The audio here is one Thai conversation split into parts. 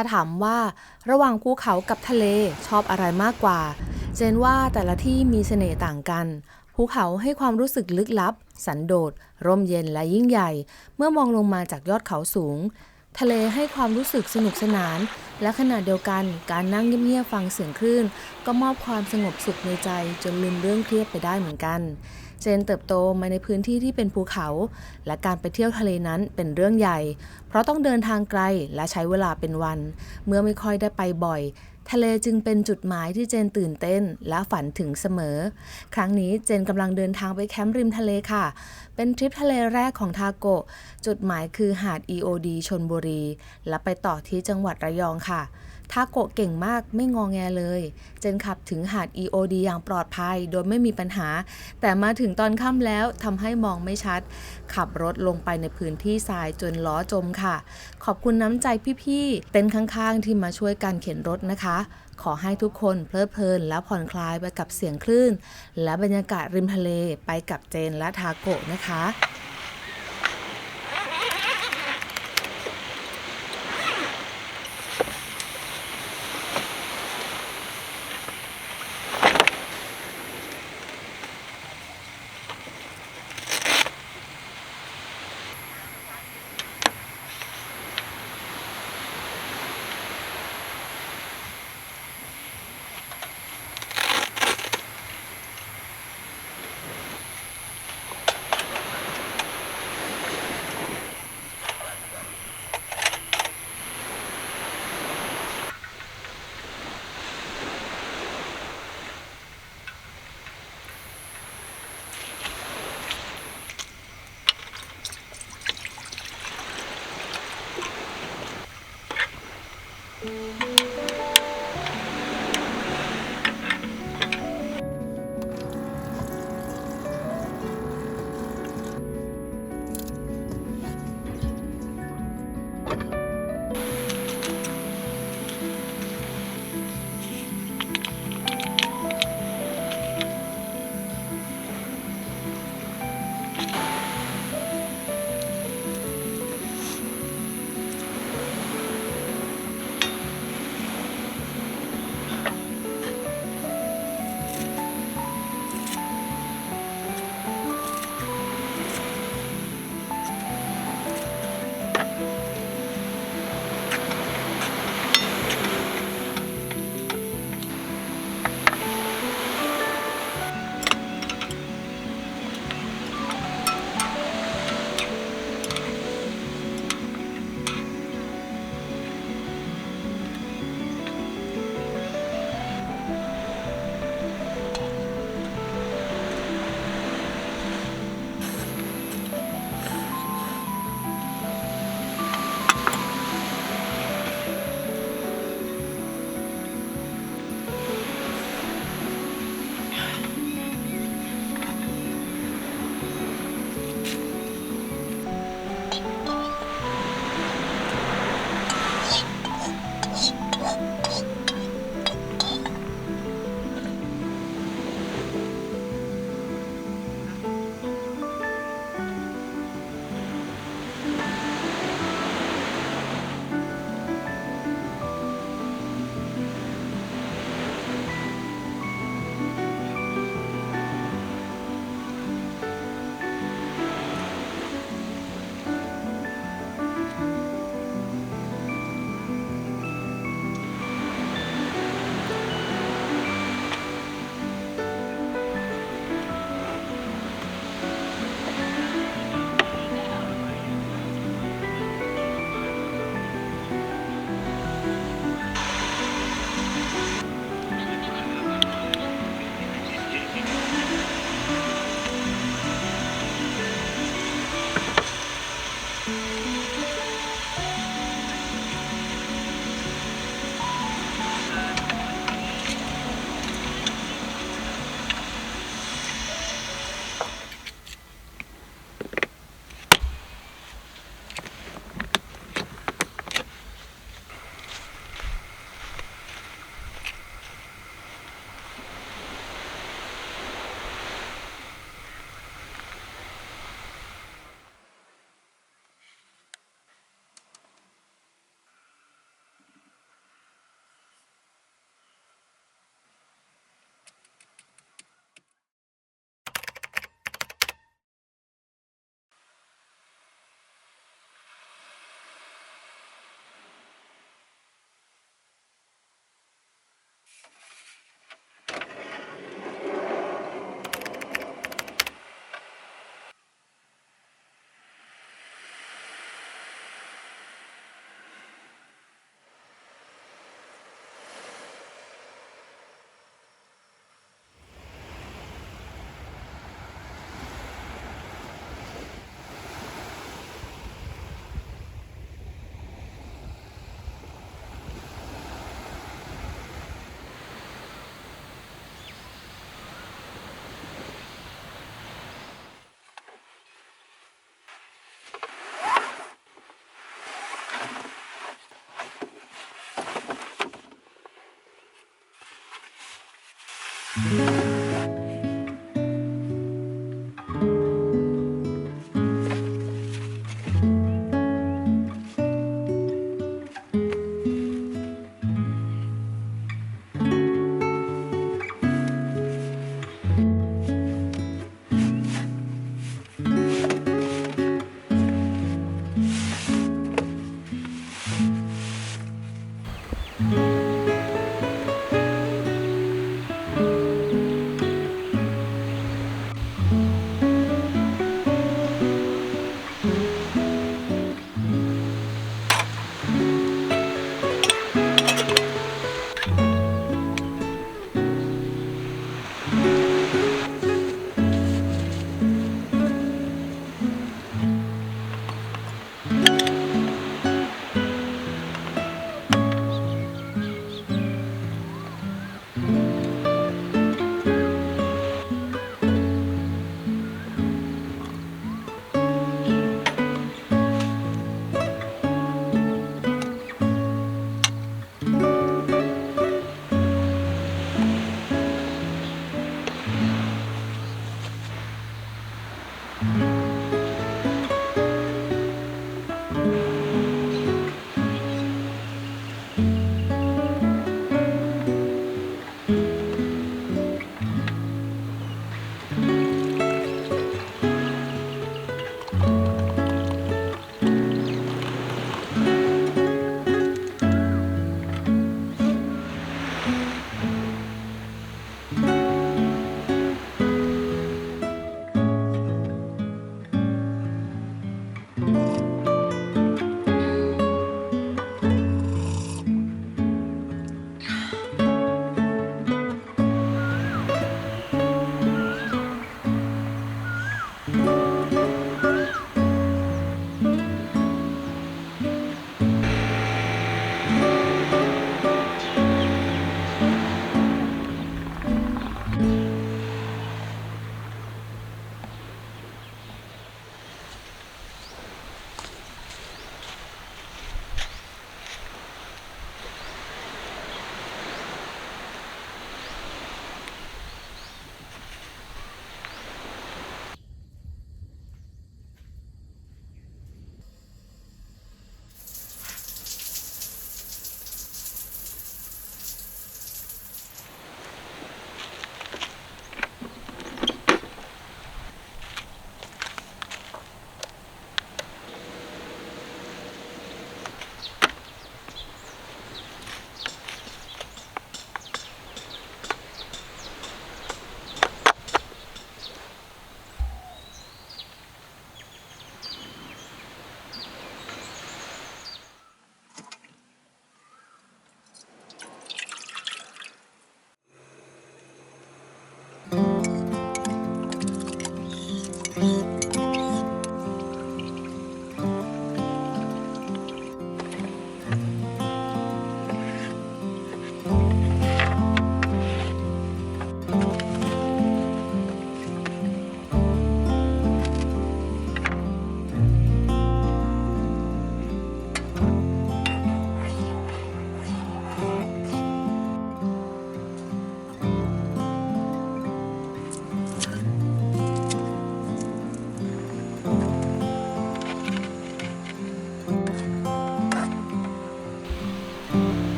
ถ้าถามว่าระหว่างภูเขากับทะเลชอบอะไรมากกว่าเจนว่าแต่ละที่มีเสน่ห์ต่างกันภูเขาให้ความรู้สึกลึกลับสันโดษร่มเย็นและยิ่งใหญ่เมื่อมองลงมาจากยอดเขาสูงทะเลให้ความรู้สึกสนุกสนานและขณะเดียวกันการนั่งเงียบๆฟังเสียงคลื่นก็มอบความสงบสุขในใจจนลืมเรื่องเครียดไปได้เหมือนกันเจนเติบโตมาในพื้นที่ที่เป็นภูเขาและการไปเที่ยวทะเลนั้นเป็นเรื่องใหญ่เพราะต้องเดินทางไกลและใช้เวลาเป็นวันเมื่อไม่ค่อยได้ไปบ่อยทะเลจึงเป็นจุดหมายที่เจนตื่นเต้นและฝันถึงเสมอครั้งนี้เจนกำลังเดินทางไปแคมป์ริมทะเลค่ะเป็นทริปทะเลแรกของทาโกะจุดหมายคือหาด EOD ชลบุรีและไปต่อที่จังหวัดระยองค่ะทาโกะเก่งมากไม่งอแงเลยเจนขับถึงหาด EOD อย่างปลอดภัยโดยไม่มีปัญหาแต่มาถึงตอนค่ำแล้วทำให้มองไม่ชัดขับรถลงไปในพื้นที่ทรายจนล้อจมค่ะขอบคุณน้ำใจพี่ๆเต็นท์ข้างๆที่มาช่วยกันเข็นรถนะคะขอให้ทุกคนเพลิดเพลินและผ่อนคลายไปกับเสียงคลื่นและบรรยากาศริมทะเลไปกับเจนและทาโกะนะคะ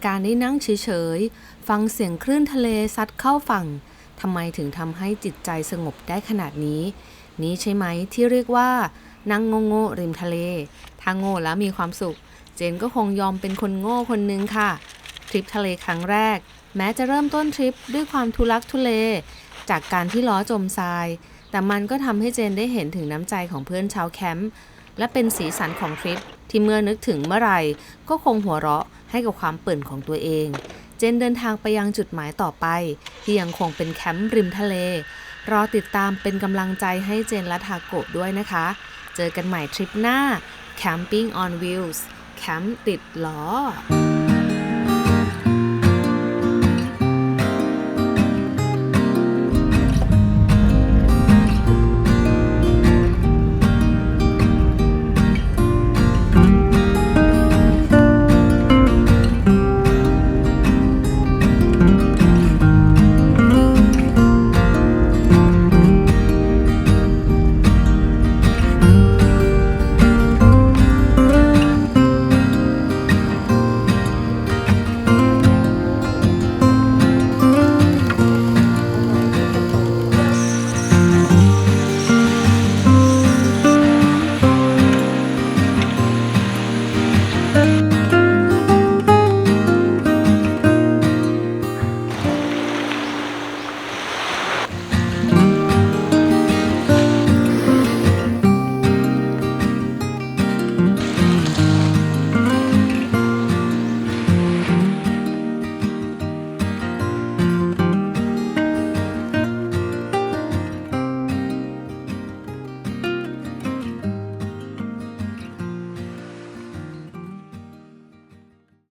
การได้นั่งเฉยๆฟังเสียงคลื่นทะเลซัดเข้าฝั่งทำไมถึงทำให้จิตใจสงบได้ขนาดนี้นี้ใช่ไหมที่เรียกว่านั่งโง่ๆริมทะเลถ้าโง่แล้วมีความสุขเจนก็คงยอมเป็นคนโง่คนนึงค่ะทริปทะเลครั้งแรกแม้จะเริ่มต้นทริปด้วยความทุลักทุเลจากการที่ล้อจมทรายแต่มันก็ทำให้เจนได้เห็นถึงน้ำใจของเพื่อนชาวแคมป์และเป็นสีสันของทริปที่เมื่อนึกถึงเมื่อไหร่ก็คงหัวเราะให้กับความเปิ่นของตัวเองเจนเดินทางไปยังจุดหมายต่อไปที่ยังคงเป็นแคมป์ริมทะเลรอติดตามเป็นกำลังใจให้เจนและทาโกะด้วยนะคะเจอกันใหม่ทริปหน้า Camping on Wheels แคมป์ติดล้อ